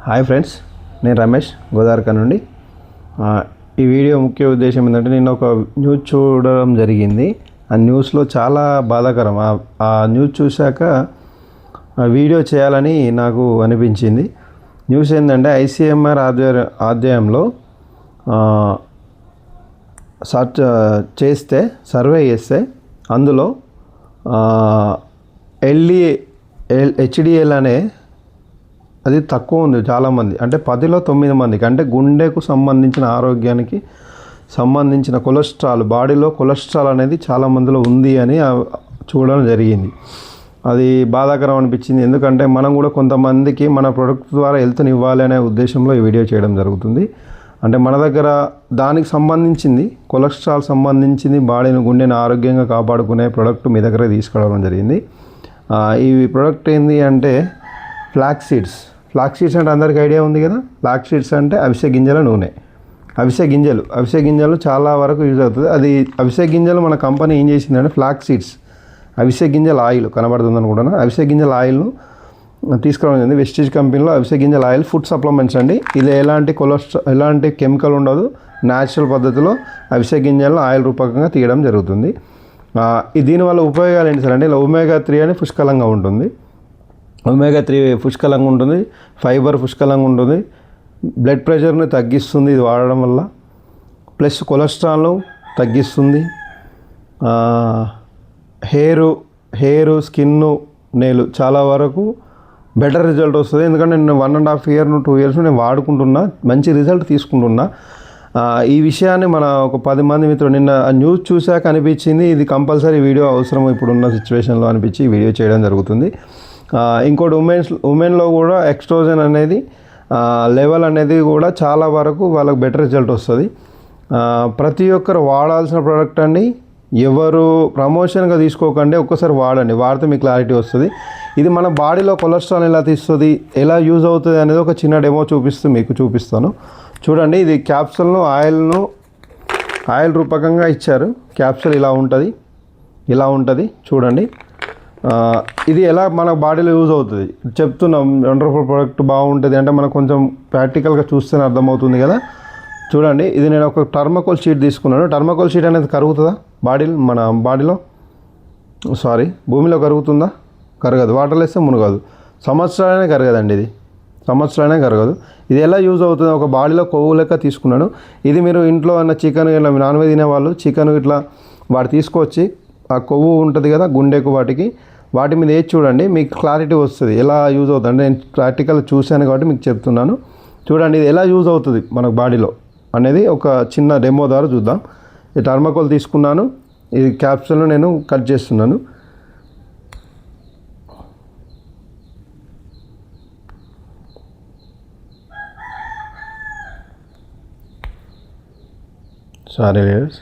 Hi friends, నేను రమేష్ గోదావరిక నుండి. ఈ వీడియో ముఖ్య ఉద్దేశం ఏంటంటే, నేను ఒక న్యూస్ చూడడం జరిగింది. ఆ న్యూస్లో చాలా బాధాకరం. ఆ న్యూస్ చూశాక వీడియో చేయాలని నాకు అనిపించింది. న్యూస్ ఏంటంటే, ఐసీఎంఆర్ ఆధ్వర్యంలో సర్వే చేస్తే అందులో హెచ్డిఎల్ అనే అది తక్కువ ఉంది. చాలామంది అంటే 10లో 9 మందికి, అంటే గుండెకు సంబంధించిన ఆరోగ్యానికి సంబంధించిన కొలెస్ట్రాల్, బాడీలో కొలెస్ట్రాల్ అనేది చాలా మందిలో ఉంది అని చూడడం జరిగింది. అది బాధాకరం అనిపించింది. ఎందుకంటే మనం కూడా కొంతమందికి మన ప్రొడక్ట్ ద్వారా హెల్త్ని ఇవ్వాలి అనే ఉద్దేశంలో ఈ వీడియో చేయడం జరుగుతుంది. అంటే మన దగ్గర దానికి సంబంధించింది, కొలెస్ట్రాల్ సంబంధించింది, బాడీని గుండెని ఆరోగ్యంగా కాపాడుకునే ప్రోడక్ట్ మీ దగ్గర తీసుకురావడం జరిగింది. ఈ ప్రోడక్ట్ ఏంటి అంటే ఫ్లాక్స్ సీడ్స్ అంటే అందరికీ ఐడియా ఉంది కదా. ఫ్లాక్స్ సీడ్స్ అంటే అవిసె గింజల నూనె. అవిసె గింజలు చాలా వరకు యూజ్ అవుతుంది. అది అవిసె గింజలు మన కంపెనీ ఏం చేసిందంటే, ఫ్లాక్స్ సీడ్స్ అవిసె గింజల ఆయిల్ కనబడుతుంది అనుకుంటున్నా. అవిసె గింజల ఆయిల్ను తీసుకురావడం జరిగింది. వెస్టేజ్ కంపెనీలో అవిసె గింజల ఆయిల్ ఫుడ్ సప్లిమెంట్స్ అండి. ఇది ఎలాంటి కెమికల్ ఉండదు. న్యాచురల్ పద్ధతిలో అవిసె గింజలను ఆయిల్ రూపకంగా తీయడం జరుగుతుంది. దీనివల్ల ఉపయోగాలు ఏంటి సార్ అంటే, ఇలా ఒమేగా 3 అని పుష్కలంగా ఉంటుంది. ఒమేగా 3 పుష్కలంగా ఉంటుంది. ఫైబర్ పుష్కలంగా ఉంటుంది. బ్లడ్ ప్రెషర్ని తగ్గిస్తుంది ఇది వాడడం వల్ల. ప్లస్ కొలెస్ట్రాల్ను తగ్గిస్తుంది. హెయిర్ స్కిన్ నేలు చాలా వరకు బెటర్ రిజల్ట్ వస్తుంది. ఎందుకంటే నేను 1.5 year 2 years నేను వాడుకుంటున్నా, మంచి రిజల్ట్ తీసుకుంటున్నా. ఈ విషయాన్ని మన ఒక 10 మంది మిత్రులు నిన్న న్యూస్ చూశాక అనిపించింది, ఇది కంపల్సరీ వీడియో అవసరం ఇప్పుడున్న సిచ్యువేషన్లో అనిపించి వీడియో చేయడం జరుగుతుంది. ఇంకోటి ఉమెన్లో కూడా ఎక్స్ట్రోజన్ అనేది లెవెల్ అనేది కూడా చాలా వరకు వాళ్ళకి బెటర్ రిజల్ట్ వస్తుంది. ప్రతి ఒక్కరు వాడాల్సిన ప్రోడక్ట్ అండి. ఎవరు ప్రమోషన్గా తీసుకోకండి, ఒక్కసారి వాడండి. వాడితే మీకు క్లారిటీ వస్తుంది. ఇది మన బాడీలో కొలెస్ట్రాల్ ఎలా తీస్తుంది, ఎలా యూజ్ అవుతుంది అనేది ఒక చిన్న డెమో మీకు చూపిస్తాను. చూడండి, ఇది క్యాప్సూల్ను ఆయిల్ రూపకంగా ఇచ్చారు. క్యాప్సూల్ ఇలా ఉంటుంది చూడండి. ఇది ఎలా మన బాడీలో యూజ్ అవుతుంది చెప్తున్నాం. వండర్ఫుల్ ప్రోడక్ట్ బాగుంటుంది అంటే మనకు కొంచెం ప్రాక్టికల్గా చూస్తేనే అర్థమవుతుంది కదా. చూడండి, ఇది నేను ఒక టర్మకోల్ షీట్ తీసుకున్నాను. టర్మకోల్ షీట్ అనేది కరుగుతుందా మన బాడీలో? భూమిలో కరుగుతుందా? కరగదు. వాటర్లో వేస్తే మునగదు. సంవత్సరాలనే కరగదండి. ఇది ఎలా యూజ్ అవుతుంది? ఒక బాడీలో కొవ్వు లెక్క తీసుకున్నాను. ఇది మీరు ఇంట్లో ఉన్న చికెన్ ఇట్లా నాన్ వెజ్ తినేవాళ్ళు చికెన్ ఇట్లా వాడు తీసుకొచ్చి ఆ కొవ్వు ఉంటుంది కదా గుండెకు, వాటి మీద వేసి చూడండి, మీకు క్లారిటీ వస్తుంది ఎలా యూజ్ అవుతుంది. అంటే నేను ప్రాక్టికల్ చూశాను కాబట్టి మీకు చెప్తున్నాను. చూడండి, ఇది ఎలా యూజ్ అవుతుంది మన బాడీలో అనేది ఒక చిన్న డెమో ద్వారా చూద్దాం. ఈ టర్మకోల్ తీసుకున్నాను. ఇది క్యాప్సూల్ను నేను కట్ చేస్తున్నాను. సారీ లేడర్స్,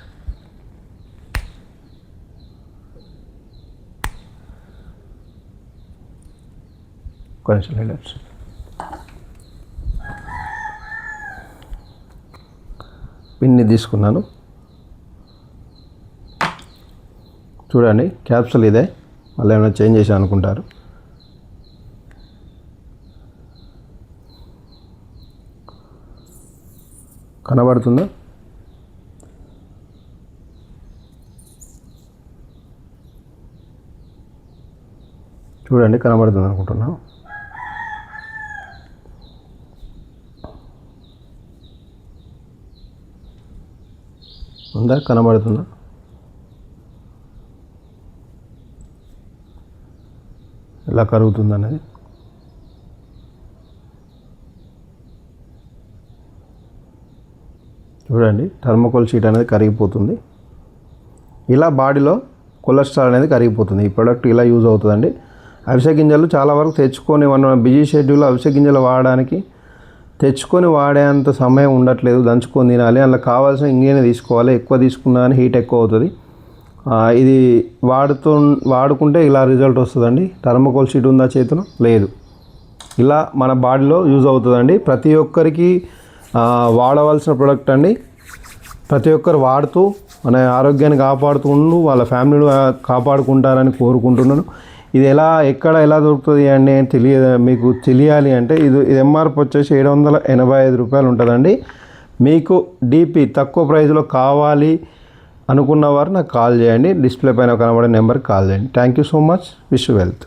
కొంచెం లేడర్స్. పిన్ని తీసుకున్నాను. చూడండి, క్యాప్సూల్ ఇదే. మళ్ళీ ఏమైనా చేంజ్ చేసి అనుకుంటారు. కనబడుతుందా? చూడండి, కనబడుతుంది అనుకుంటున్నాను. కనబడుతుందా? ఎలా కరుగుతుంది అనేది చూడండి. టర్మకోల్ షీట్ అనేది కరిగిపోతుంది. ఇలా బాడీలో కొలెస్ట్రాల్ అనేది కరిగిపోతుంది. ఈ ప్రోడక్ట్ ఇలా యూజ్ అవుతుందండి. అవిసె గింజలు చాలా వరకు తెచ్చుకొని మన బిజీ షెడ్యూల్లో అవిసె గింజలు వాడడానికి తెచ్చుకొని వాడేంత సమయం ఉండట్లేదు. దంచుకొని తినాలి. అందులో కావాల్సిన ఇంగ్రీడియంట్ తీసుకోవాలి. ఎక్కువ తీసుకున్నా కానీ హీట్ ఎక్కువ అవుతుంది. ఇది వాడుకుంటే ఇలా రిజల్ట్ వస్తుందండి. టర్మకోల్ షీట్ ఉందా చేతిలో? లేదు. ఇలా మన బాడీలో యూజ్ అవుతుందండి. ప్రతి ఒక్కరికి వాడవలసిన ప్రోడక్ట్ అండి. ప్రతి ఒక్కరు వాడుతూ మన ఆరోగ్యాన్ని కాపాడుతూ వాళ్ళ ఫ్యామిలీని కాపాడుకుంటారని కోరుకుంటున్నాను. ఇది ఎలా దొరుకుతుంది అని మీకు తెలియాలి అంటే ఇది ఎంఆర్పి వచ్చేసి 785 రూపాయలు ఉంటుందండి. మీకు డీపీ తక్కువ ప్రైస్లో కావాలి అనుకున్నవారు నాకు కాల్ చేయండి. డిస్ప్లే పైన కనబడే నెంబర్కి కాల్ చేయండి. Thank you so much. Wish you wealth.